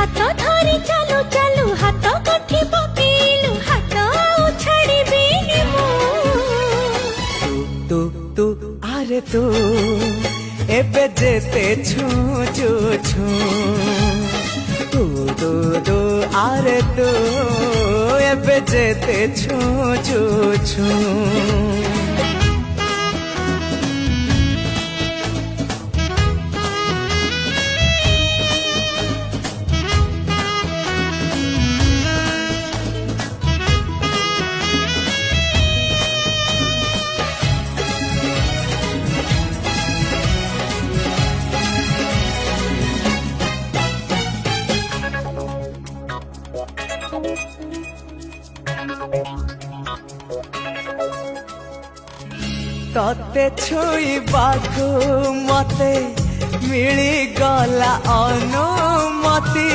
हाथ धरी चालू चालू हाथ गंठी पकेलु हाथ आउ छाड़िबेनी मु तू तू आरे तू एबे जेते छू छू छू तू तू तू आरे तू एबे जेते छू छू छू तते छुईबाकू मते मिली गला अनुमति